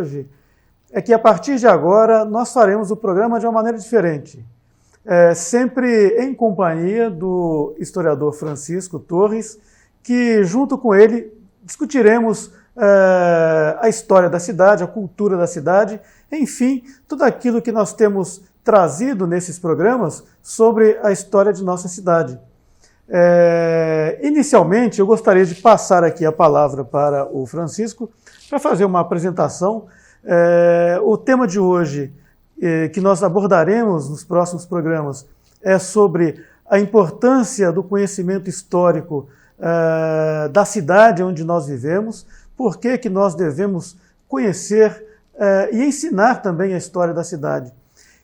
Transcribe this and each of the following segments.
hoje é que, a partir de agora, nós faremos o programa de uma maneira diferente. Sempre em companhia do historiador Francisco Torres, que, junto com ele, discutiremos a história da cidade, a cultura da cidade, enfim, tudo aquilo que nós temos trazido nesses programas sobre a história de nossa cidade. Inicialmente, eu gostaria de passar aqui a palavra para o Francisco para fazer uma apresentação. O tema de hoje, que nós abordaremos nos próximos programas, é sobre a importância do conhecimento histórico da cidade onde nós vivemos, por que nós devemos conhecer e ensinar também a história da cidade.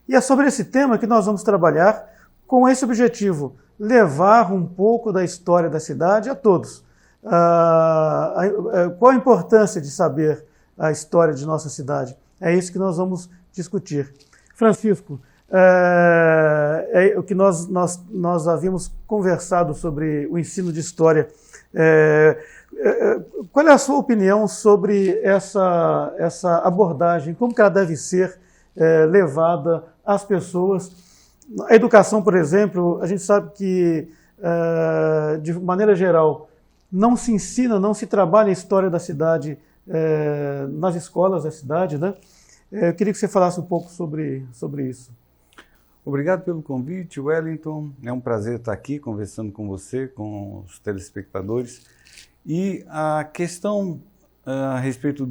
E é sobre esse tema que nós vamos trabalhar com esse objetivo, levar um pouco da história da cidade a todos. Qual a importância de saber a história de nossa cidade? É isso que nós vamos discutir. Francisco, o que nós havíamos conversado sobre o ensino de história. Qual é a sua opinião sobre essa abordagem? Como que ela deve ser levada às pessoas? A educação, por exemplo, a gente sabe que, de maneira geral, não se ensina, não se trabalha a história da cidade nas escolas da cidade, né? Eu queria que você falasse um pouco sobre isso. Obrigado pelo convite, Wellington. É um prazer estar aqui conversando com você, com os telespectadores. E a questão a respeito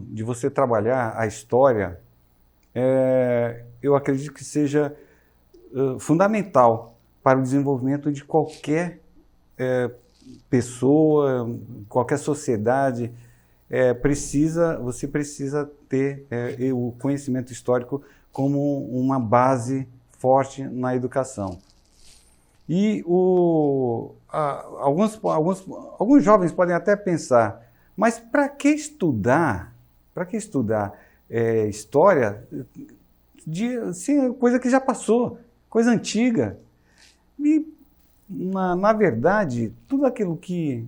de você trabalhar a história, eu acredito que seja fundamental para o desenvolvimento de qualquer pessoa, qualquer sociedade. Você precisa ter o conhecimento histórico como uma base forte na educação. E alguns jovens podem até pensar, mas para que estudar? Para que estudar história de coisa que já passou, coisa antiga? E, na verdade, tudo aquilo que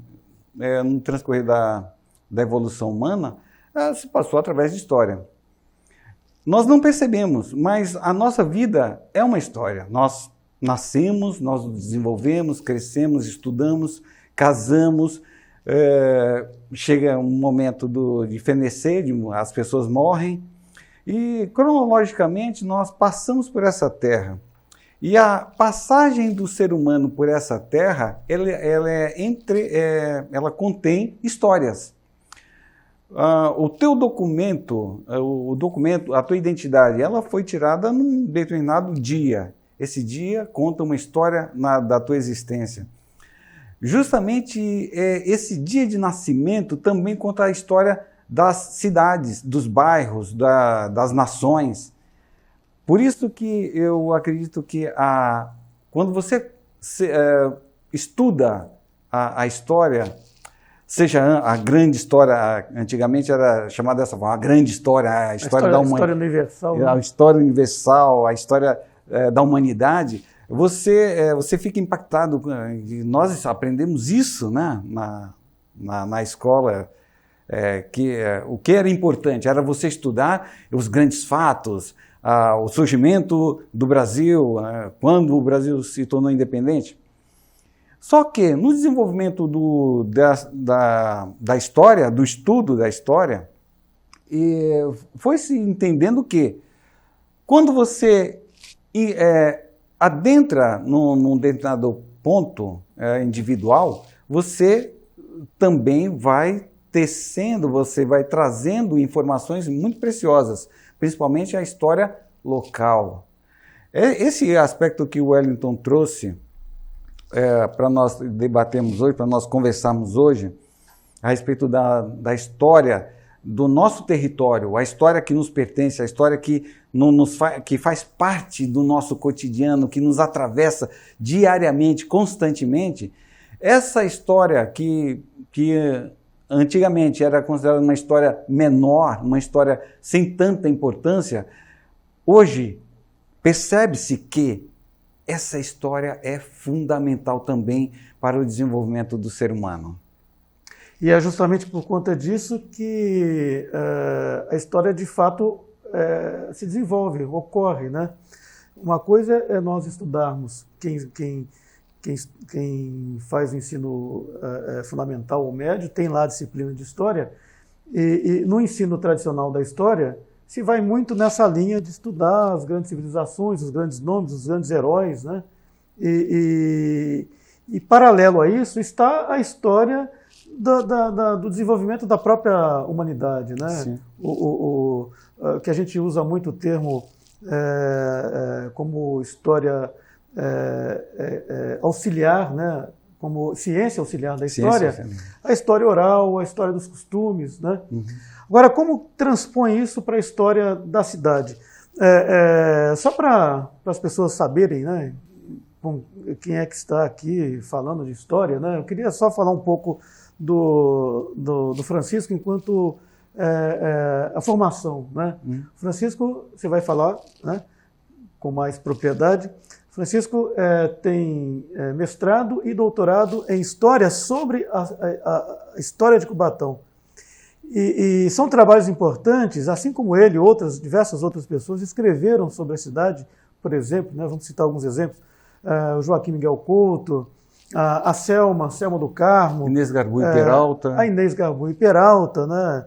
no transcorrer da evolução humana se passou através de história. Nós não percebemos, mas a nossa vida é uma história. Nós nascemos, nós nos desenvolvemos, crescemos, estudamos, casamos, chega um momento de fenecer, as pessoas morrem, e cronologicamente nós passamos por essa terra. E a passagem do ser humano por essa terra, ela contém histórias. O teu documento, a tua identidade, ela foi tirada num determinado dia. Esse dia conta uma história da tua existência. Justamente esse dia de nascimento também conta a história das cidades, dos bairros, das nações. Por isso que eu acredito que quando você estuda a história, seja a grande história, antigamente era chamada dessa forma, a grande história, a história da humanidade, história universal, né? A história universal, a história da humanidade, você fica impactado. Nós aprendemos isso, né, na escola, o que era importante era você estudar os grandes fatos, o surgimento do Brasil, quando o Brasil se tornou independente. Só que no desenvolvimento da história, do estudo da história, foi-se entendendo que quando você adentra num determinado ponto individual, você também vai tecendo, você vai trazendo informações muito preciosas, principalmente a história local. Esse aspecto que o Wellington trouxe para nós debatermos hoje, para nós conversarmos hoje, a respeito da história do nosso território, a história que nos pertence, a história que faz parte do nosso cotidiano, que nos atravessa diariamente, constantemente. Essa história que antigamente era considerada uma história menor, uma história sem tanta importância, hoje percebe-se que essa história é fundamental também para o desenvolvimento do ser humano. E é justamente por conta disso que a história, de fato, se desenvolve, ocorre, né? Uma coisa é nós estudarmos, quem faz o ensino fundamental ou médio, tem lá a disciplina de história, e no ensino tradicional da história, se vai muito nessa linha de estudar as grandes civilizações, os grandes nomes, os grandes heróis, né? E paralelo a isso está a história do desenvolvimento da própria humanidade, né? Que a gente usa muito o termo como história auxiliar, né? Como ciência auxiliar da história, a história oral, a história dos costumes, né? Agora, como transpõe isso para a história da cidade? Só para as pessoas saberem, né, quem é que está aqui falando de história, né? Eu queria só falar um pouco do Francisco enquanto a formação, né? Francisco, você vai falar, né, com mais propriedade. Francisco tem mestrado e doutorado em História sobre a história de Cubatão. E são trabalhos importantes, assim como ele, diversas outras pessoas escreveram sobre a cidade, por exemplo, né, vamos citar alguns exemplos, o Joaquim Miguel Couto, a Selma do Carmo, Inês Garbuy Peralta. A Inês Garbuy Peralta, né,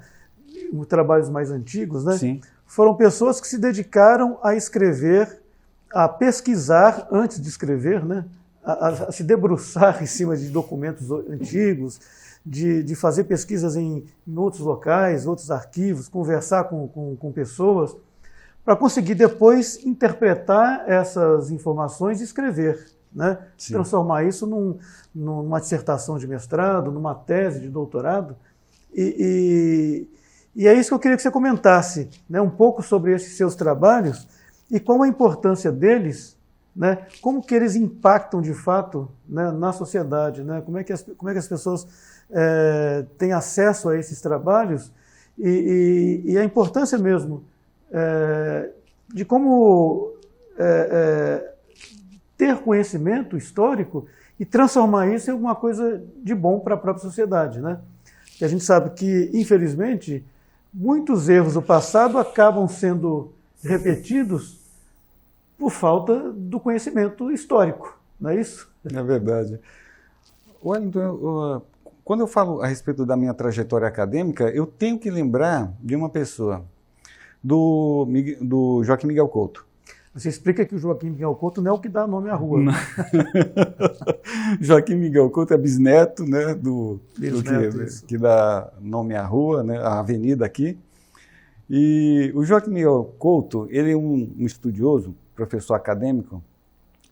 trabalhos mais antigos, né? Sim. Foram pessoas que se dedicaram a escrever, a pesquisar antes de escrever, né? A se debruçar em cima de documentos antigos, de fazer pesquisas em outros locais, outros arquivos, conversar com pessoas, para conseguir depois interpretar essas informações e escrever, né? Transformar isso numa dissertação de mestrado, numa tese de doutorado. E é isso que eu queria que você comentasse, né, um pouco sobre esses seus trabalhos e qual a importância deles, né, como que eles impactam de fato, né, na sociedade, né, como é que as pessoas têm acesso a esses trabalhos e a importância mesmo de como ter conhecimento histórico e transformar isso em alguma coisa de bom para a própria sociedade, né? E a gente sabe que, infelizmente, muitos erros do passado acabam sendo repetidos por falta do conhecimento histórico, não é isso? É verdade. Wellington, quando eu falo a respeito da minha trajetória acadêmica, eu tenho que lembrar de uma pessoa, do Joaquim Miguel Couto. Você explica que o Joaquim Miguel Couto não é o que dá nome à rua. Joaquim Miguel Couto é bisneto, né, bisneto, que dá nome à rua, né, à avenida aqui. E o Joaquim Miguel Couto, ele é um estudioso, professor acadêmico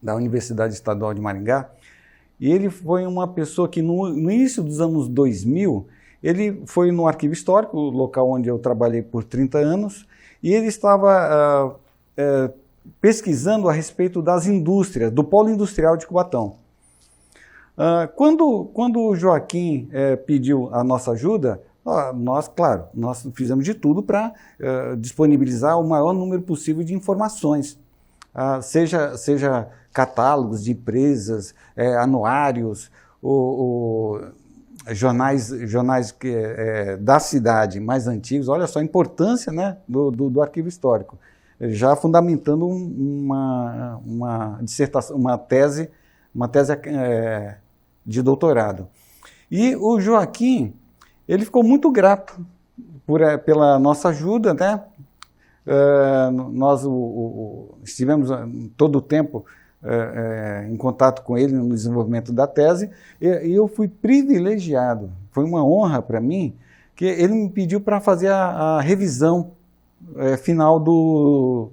da Universidade Estadual de Maringá, e ele foi uma pessoa que no início dos anos 2000, ele foi no Arquivo Histórico, o local onde eu trabalhei por 30 anos, e ele estava pesquisando a respeito das indústrias, do polo industrial de Cubatão. Quando o Joaquim pediu a nossa ajuda, nós fizemos de tudo para disponibilizar o maior número possível de informações, seja catálogos de empresas, anuários, jornais da cidade mais antigos. Olha só a importância, né, do arquivo histórico, já fundamentando uma dissertação, uma tese de doutorado. E o Joaquim, ele ficou muito grato pela nossa ajuda, né? Nós estivemos todo o tempo em contato com ele no desenvolvimento da tese, e eu fui privilegiado. Foi uma honra para mim, que ele me pediu para fazer a revisão final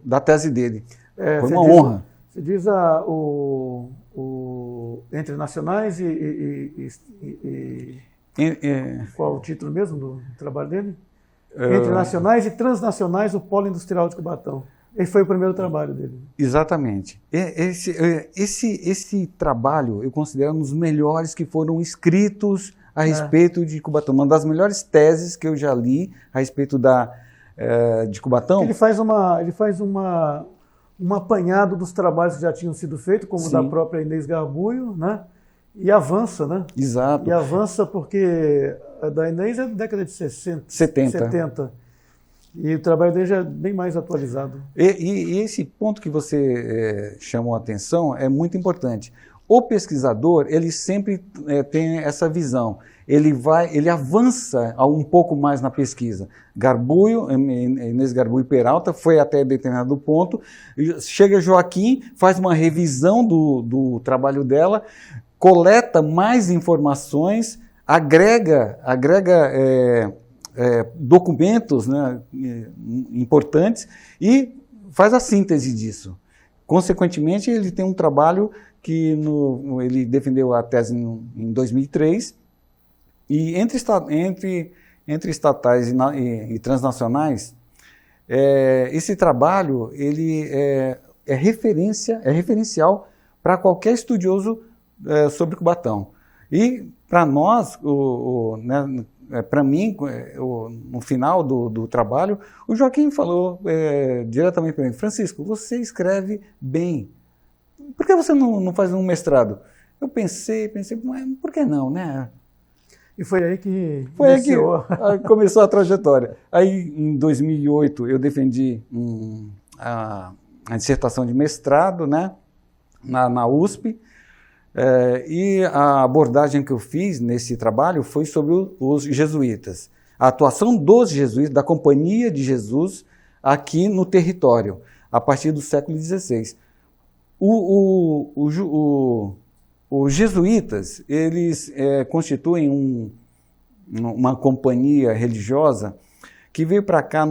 da tese dele. Foi uma honra. Você diz Entre Nacionais qual o título mesmo do trabalho dele? Entre Nacionais e Transnacionais, o Polo Industrial de Cubatão. Esse foi o primeiro trabalho dele. Exatamente. Esse trabalho eu considero um dos melhores que foram escritos a respeito de Cubatão. Uma das melhores teses que eu já li a respeito de Cubatão. Ele faz um apanhado dos trabalhos que já tinham sido feitos, como o da própria Inês Garbuy, né? E avança, né? Exato. E avança porque da Inês é da década de 60, 70. 70. E o trabalho dele já é bem mais atualizado. E esse ponto que você chamou a atenção é muito importante. O pesquisador, ele sempre tem essa visão. Ele avança um pouco mais na pesquisa. Inês Garbuio Peralta foi até determinado ponto. Chega Joaquim, faz uma revisão do trabalho dela, coleta mais informações, agrega documentos, né, importantes e faz a síntese disso. Consequentemente, ele tem um trabalho que ele defendeu a tese em 2003 e entre estatais e transnacionais, esse trabalho ele é referencial para qualquer estudioso sobre Cubatão. E para nós, para mim, no final do trabalho, o Joaquim falou diretamente para mim: Francisco, você escreve bem. Por que você não faz um mestrado? Eu pensei, mas por que não, né? E foi aí que começou a trajetória. Aí, em 2008, eu defendi a dissertação de mestrado, né, na USP. E a abordagem que eu fiz nesse trabalho foi sobre os jesuítas. A atuação dos jesuítas, da Companhia de Jesus, aqui no território, a partir do século XVI. Os jesuítas, eles constituem uma companhia religiosa que veio para cá,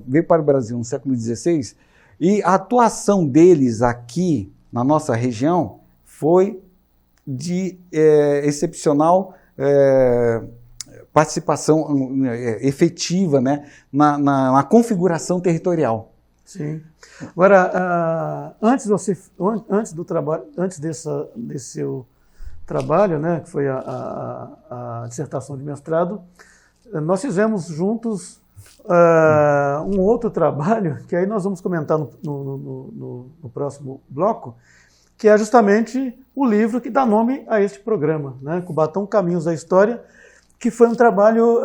veio para o Brasil no século XVI, e a atuação deles aqui, na nossa região, foi de excepcional participação efetiva, né, na configuração territorial. Sim. Agora, antes desse seu trabalho, né, que foi a dissertação de mestrado, nós fizemos juntos um outro trabalho, que aí nós vamos comentar no próximo bloco, que é justamente o livro que dá nome a este programa, né? Cubatão Caminhos da História, que foi um trabalho,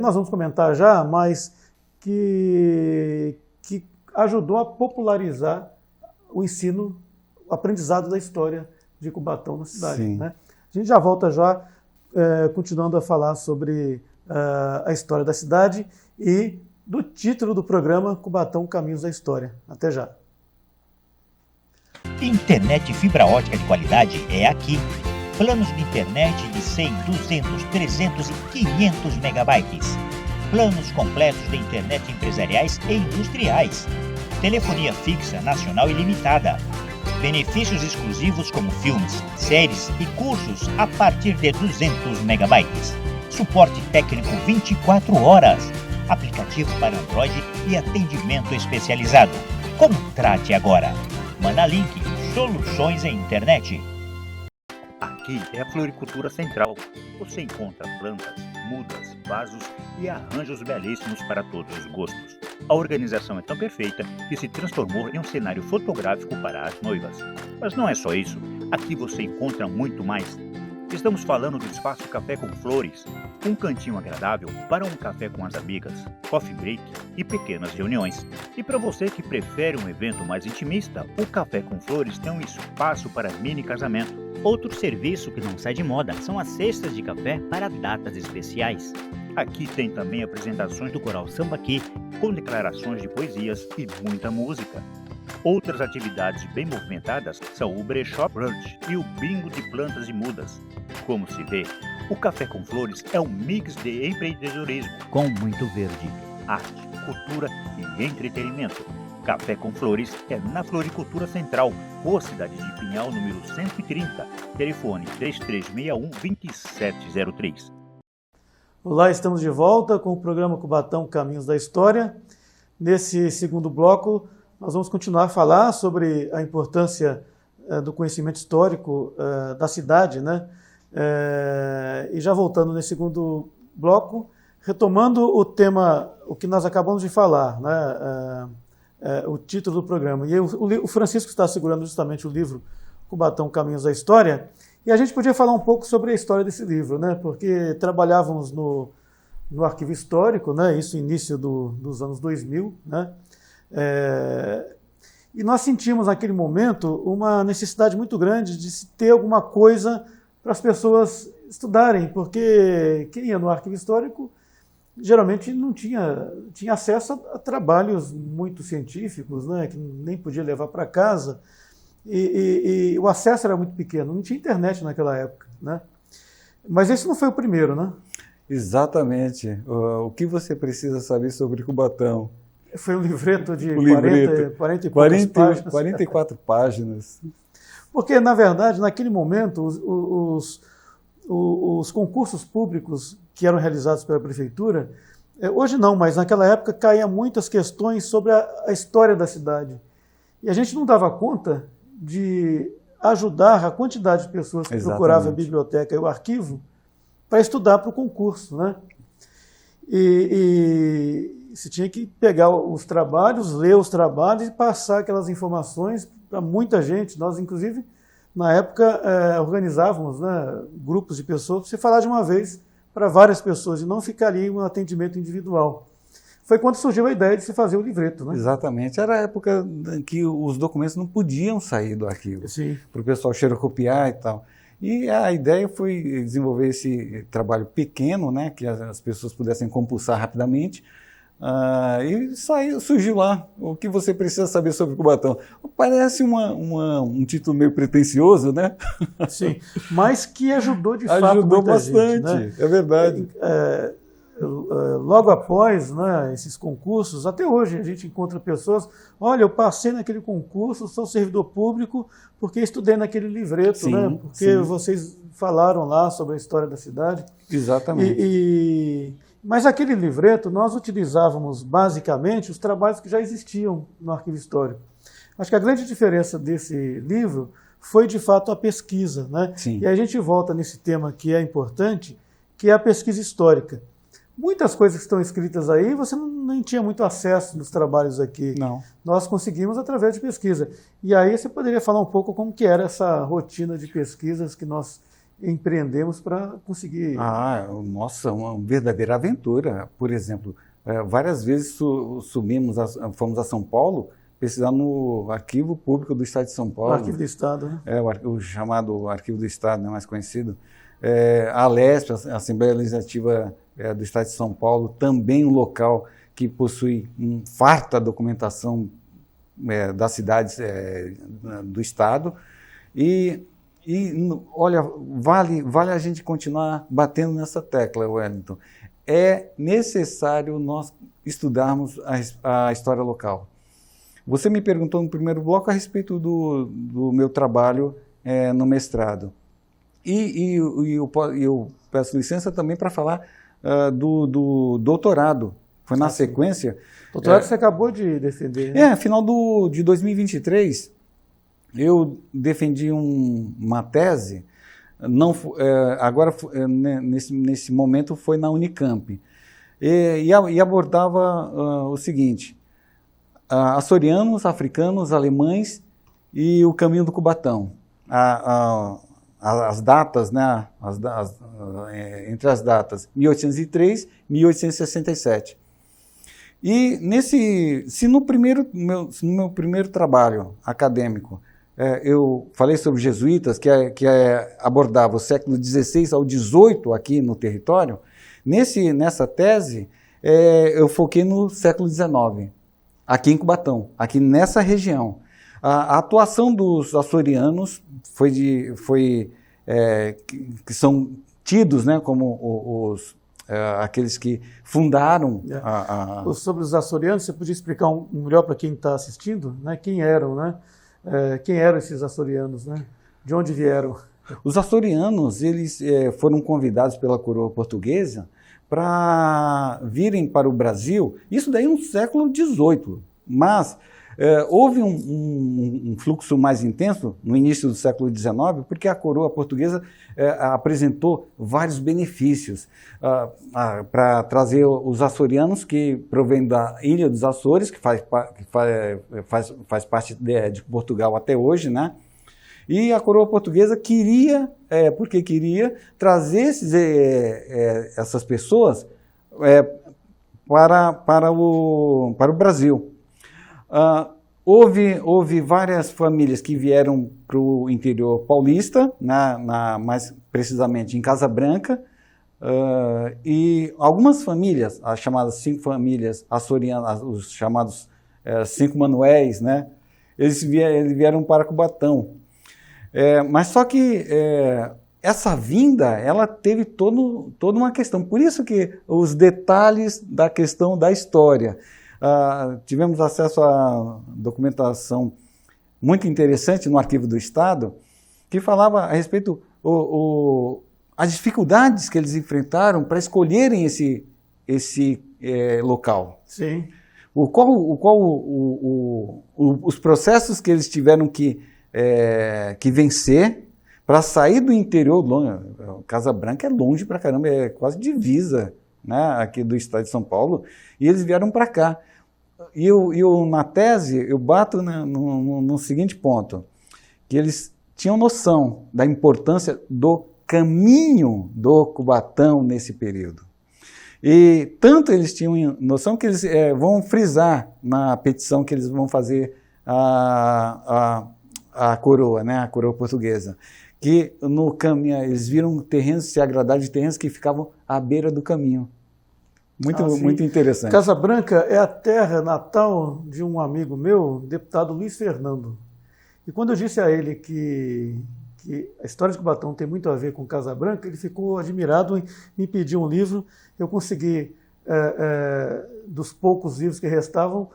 nós vamos comentar já, mas que ajudou a popularizar o ensino, o aprendizado da história de Cubatão na cidade. Né? A gente já volta já, continuando a falar sobre a história da cidade e do título do programa, Cubatão Caminhos da História. Até já. Internet fibra ótica de qualidade é aqui. Planos de internet de 100, 200, 300 e 500 megabytes. Planos completos de internet empresariais e industriais. Telefonia fixa nacional ilimitada. Benefícios exclusivos como filmes, séries e cursos a partir de 200 megabytes. Suporte técnico 24 horas. Aplicativo para Android e atendimento especializado. Contrate agora. Manalink, soluções em internet. Aqui é a Floricultura Central. Você encontra plantas, mudas, vasos e arranjos belíssimos para todos os gostos. A organização é tão perfeita que se transformou em um cenário fotográfico para as noivas. Mas não é só isso. Aqui você encontra muito mais. Estamos falando do Espaço Café com Flores, um cantinho agradável para um café com as amigas, coffee break e pequenas reuniões. E para você que prefere um evento mais intimista, o Café com Flores tem um espaço para mini casamento. Outro serviço que não sai de moda são as cestas de café para datas especiais. Aqui tem também apresentações do Coral Sambaqui, com declarações de poesias e muita música. Outras atividades bem movimentadas são o brechó brunch e o bingo de plantas e mudas. Como se vê, o Café com Flores é um mix de empreendedorismo, com muito verde, arte, cultura e entretenimento. Café com Flores é na Floricultura Central, Rua Cidade de Pinhal, número 130, telefone 3361-2703. Olá, estamos de volta com o programa Cubatão Caminhos da História. Nesse segundo bloco, nós vamos continuar a falar sobre a importância do conhecimento histórico da cidade, né? E já voltando nesse segundo bloco, retomando o tema, o que nós acabamos de falar, né? O título do programa. E o Francisco está segurando justamente o livro Cubatão Caminhos da História, E a gente podia falar um pouco sobre a história desse livro, né? Porque trabalhávamos no arquivo histórico, né? Isso início dos anos 2000, né? E nós sentimos naquele momento uma necessidade muito grande de se ter alguma coisa para as pessoas estudarem, porque quem ia no arquivo histórico geralmente não tinha acesso a trabalhos muito científicos, né? Que nem podia levar para casa, e o acesso era muito pequeno, não tinha internet naquela época, né? Mas esse não foi o primeiro, né? Exatamente. O que você precisa saber sobre Cubatão? Foi um livreto de 44 páginas. Porque, na verdade, naquele momento, os concursos públicos que eram realizados pela prefeitura, hoje não, mas naquela época caíam muitas questões sobre a história da cidade. E a gente não dava conta de ajudar a quantidade de pessoas que procuravam a biblioteca e o arquivo para estudar para o concurso, né? E você tinha que pegar os trabalhos, ler os trabalhos e passar aquelas informações para muita gente. Nós, inclusive, na época, organizávamos, né, grupos de pessoas para você falar de uma vez para várias pessoas e não ficar ali em um atendimento individual. Foi quando surgiu a ideia de se fazer o livreto, né? Exatamente. Era a época que os documentos não podiam sair do arquivo, para o pessoal xerocopiar e tal. E a ideia foi desenvolver esse trabalho pequeno, né, que as pessoas pudessem compulsar rapidamente. E surgiu lá o que você precisa saber sobre Cubatão. Parece um título meio pretensioso, né? Sim, mas que ajudou de fato ajudou muita bastante, gente, né? É verdade. Logo após, né, esses concursos, até hoje a gente encontra pessoas, olha, eu passei naquele concurso, sou servidor público porque estudei naquele livreto, sim, né? Porque sim. Vocês falaram lá sobre a história da cidade. Exatamente. Mas aquele livreto nós utilizávamos basicamente os trabalhos que já existiam no arquivo histórico. Acho que a grande diferença desse livro foi de fato a pesquisa, né? Sim. E aí a gente volta nesse tema que é importante, que é a pesquisa histórica. Muitas coisas que estão escritas aí, você não tinha muito acesso nos trabalhos aqui. Não. Nós conseguimos através de pesquisa. E aí você poderia falar um pouco como que era essa rotina de pesquisas que nós empreendemos para conseguir... Nossa, uma verdadeira aventura. Por exemplo, várias vezes fomos a São Paulo pesquisar no Arquivo Público do Estado de São Paulo. O Arquivo do Estado, né? O chamado Arquivo do Estado, né, mais conhecido. A Alesp, a Assembleia Legislativa do Estado de São Paulo, também um local que possui farta documentação das cidades do Estado. E olha, vale a gente continuar batendo nessa tecla, Wellington. É necessário nós estudarmos a história local. Você me perguntou no primeiro bloco a respeito do meu trabalho no mestrado. E eu peço licença também para falar do doutorado. Foi na sequência. Doutorado você acabou de defender, né? Final de 2023, eu defendi uma tese, agora nesse momento foi na Unicamp, e abordava o seguinte: açorianos, africanos, alemães e o caminho do Cubatão. As datas, né, entre as datas 1803 e 1867. E se no meu primeiro trabalho acadêmico eu falei sobre jesuítas, que abordava o século XVI ao XVIII aqui no território, nessa tese eu foquei no século XIX, aqui em Cubatão, aqui nessa região. A atuação dos açorianos que são tidos, né, como aqueles que fundaram Sobre os açorianos, você podia explicar melhor para quem está assistindo, né? Quem eram, né? Quem eram esses açorianos, né? De onde vieram? Os açorianos, eles foram convidados pela coroa portuguesa para virem para o Brasil, isso daí no século XVIII, mas houve um fluxo mais intenso no início do século XIX, porque a coroa portuguesa apresentou vários benefícios para trazer os açorianos, que provêm da Ilha dos Açores, que faz parte de Portugal até hoje, né? E a coroa portuguesa queria, porque queria trazer essas pessoas para o Brasil. Houve várias famílias que vieram para o interior paulista, mais precisamente em Casa Branca, e algumas famílias, as chamadas 5 famílias açorianas, os chamados 5 Manuéis, né? Eles vieram para Cubatão. Mas só que essa vinda, ela teve toda uma questão. Por isso que os detalhes da questão da história. Tivemos acesso a documentação muito interessante no Arquivo do Estado, que falava a respeito as dificuldades que eles enfrentaram para escolherem esse local. Sim. Os processos que eles tiveram que vencer para sair do interior. Casa Branca é longe pra caramba, é quase divisa, né, aqui do estado de São Paulo, e eles vieram para cá. E eu, na tese, eu bato no seguinte ponto, que eles tinham noção da importância do caminho do Cubatão nesse período. E tanto eles tinham noção que eles vão frisar na petição que eles vão fazer a coroa, né, a coroa portuguesa, que no caminho eles viram terrenos, se agradar de terrenos que ficavam à beira do caminho. Muito interessante. Casa Branca é a terra natal de um amigo meu, deputado Luiz Fernando. E quando eu disse a ele que a história de Cubatão tem muito a ver com Casa Branca, ele ficou admirado em me pedir um livro. Eu consegui, dos poucos livros que restavam,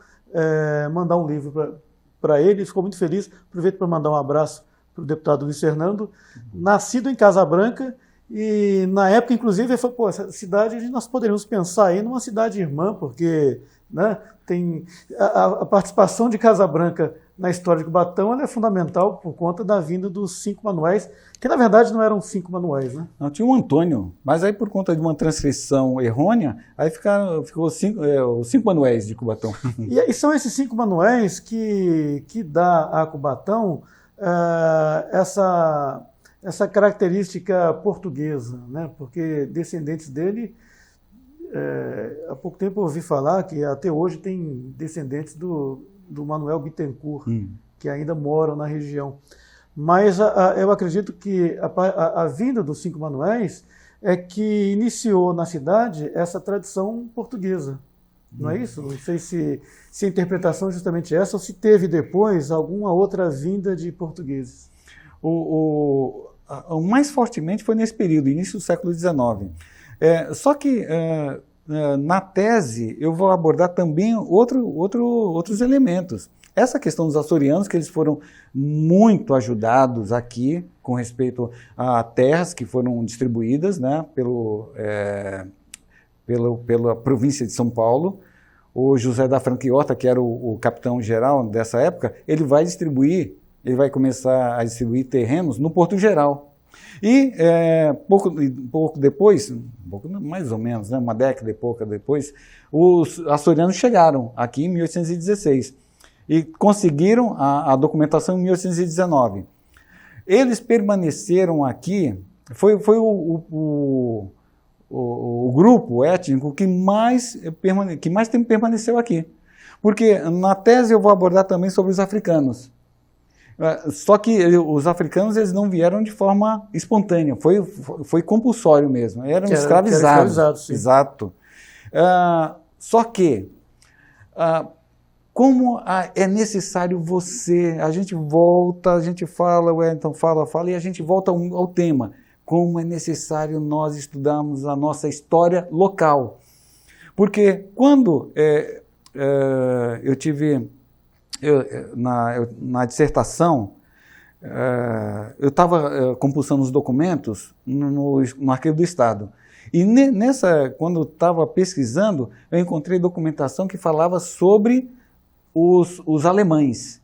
mandar um livro para ele. Ele ficou muito feliz. Aproveito para mandar um abraço para o deputado Luiz Fernando, nascido em Casa Branca. E na época, inclusive, ele falou, essa cidade nós poderíamos pensar aí numa cidade irmã, porque, né, tem a participação de Casa Branca na história de Cubatão, ela é fundamental por conta da vinda dos 5 Manuéis, que na verdade não eram 5 Manuéis, né? Não, tinha um Antônio, mas aí por conta de uma transcrição errônea, aí ficou os 5 Manuéis de Cubatão. E são esses 5 Manuéis que dá a Cubatão essa característica portuguesa, né? Porque descendentes dele, há pouco tempo eu ouvi falar que até hoje tem descendentes do Manuel Bittencourt, que ainda moram na região. Mas eu acredito que a vinda dos 5 Manuéis é que iniciou na cidade essa tradição portuguesa. Não é isso? Não sei se a interpretação é justamente essa ou se teve depois alguma outra vinda de portugueses. O mais fortemente foi nesse período, início do século XIX. Só que na tese eu vou abordar também outros elementos. Essa questão dos açorianos, que eles foram muito ajudados aqui com respeito a terras que foram distribuídas, né, pela província de São Paulo. O José da Franquiota, que era o capitão-geral dessa época, ele vai começar a distribuir terrenos no Porto Geral. E pouco depois, mais ou menos, né, uma década e pouca depois, os açorianos chegaram aqui em 1816 e conseguiram a documentação em 1819. Eles permaneceram aqui, foi o grupo étnico que mais tempo permaneceu aqui. Porque na tese eu vou abordar também sobre os africanos. Só que os africanos eles não vieram de forma espontânea, foi compulsório mesmo, eram escravizados. Exato. Só que, como é necessário a gente volta, a gente fala, o Wellington fala, e a gente volta ao tema, como é necessário nós estudarmos a nossa história local. Porque quando eu tive... na dissertação, eu estava compulsando os documentos no Arquivo do Estado. E quando eu estava pesquisando, eu encontrei documentação que falava sobre os alemães,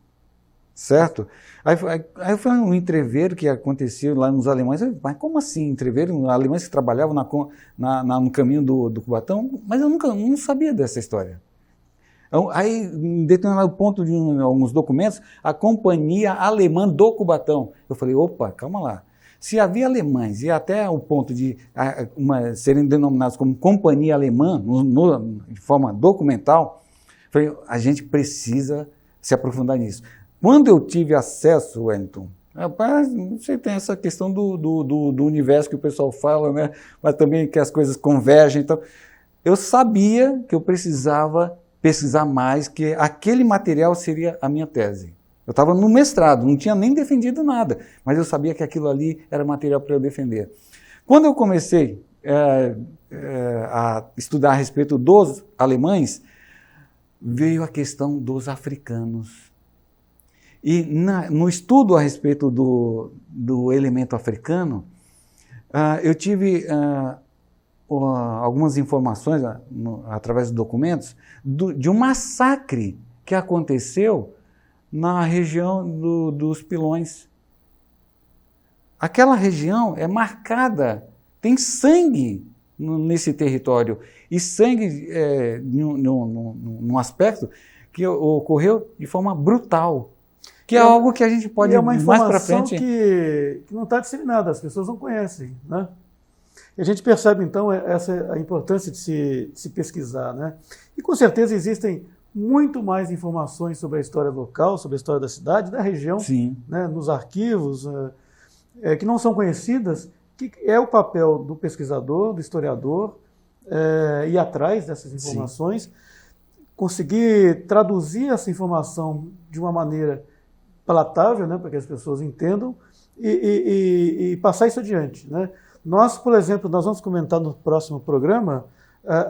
certo? Aí foi um entreveiro que aconteceu lá nos alemães. Mas como assim entreveiro? Alemães que trabalhavam no caminho do Cubatão? Mas eu não sabia dessa história. Aí, em determinado ponto de alguns documentos, a Companhia Alemã do Cubatão. Eu falei, opa, calma lá. Se havia alemães e até o ponto de serem denominados como Companhia Alemã, de forma documental, falei, a gente precisa se aprofundar nisso. Quando eu tive acesso, Wellington, rapaz, você tem essa questão do universo que o pessoal fala, né? Mas também que as coisas convergem. Então, eu sabia que eu precisava pesquisar mais, que aquele material seria a minha tese. Eu estava no mestrado, não tinha nem defendido nada, mas eu sabia que aquilo ali era material para eu defender. Quando eu comecei a estudar a respeito dos alemães, veio a questão dos africanos. E no estudo a respeito do elemento africano, eu tive algumas informações através de documentos de um massacre que aconteceu na região dos Pilões. Aquela região é marcada, tem sangue nesse território, e sangue num aspecto que ocorreu de forma brutal, que é algo que a gente pode mais para frente... É uma informação que não está disseminada, as pessoas não conhecem, né? E a gente percebe, então, a importância de se pesquisar, né? E, com certeza, existem muito mais informações sobre a história local, sobre a história da cidade, da região, né, nos arquivos, que não são conhecidas, que é o papel do pesquisador, do historiador, ir atrás dessas informações, conseguir traduzir essa informação de uma maneira palatável, né, para que as pessoas entendam, e passar isso adiante, né? Nós, por exemplo, nós vamos comentar no próximo programa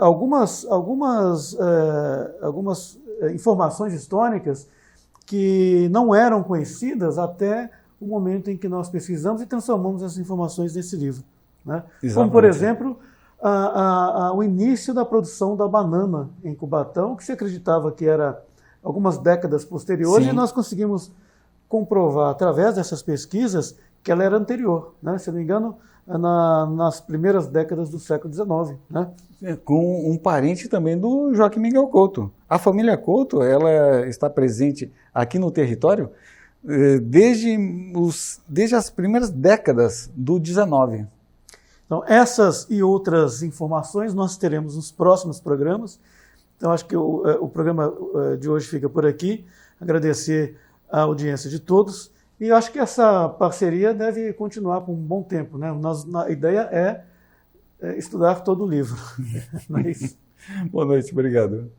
algumas informações históricas que não eram conhecidas até o momento em que nós pesquisamos e transformamos essas informações nesse livro, né? Como, por exemplo, o início da produção da banana em Cubatão, que se acreditava que era algumas décadas posteriores, e nós conseguimos comprovar, através dessas pesquisas, que ela era anterior, né? Se não me engano, nas primeiras décadas do século XIX, né? Com um parente também do Joaquim Miguel Couto. A família Couto, ela está presente aqui no território desde as primeiras décadas do XIX. Então, essas e outras informações nós teremos nos próximos programas. Então, acho que o programa de hoje fica por aqui. Agradecer a audiência de todos. E eu acho que essa parceria deve continuar por um bom tempo, né? A ideia é estudar todo o livro. Mas... Boa noite, obrigado.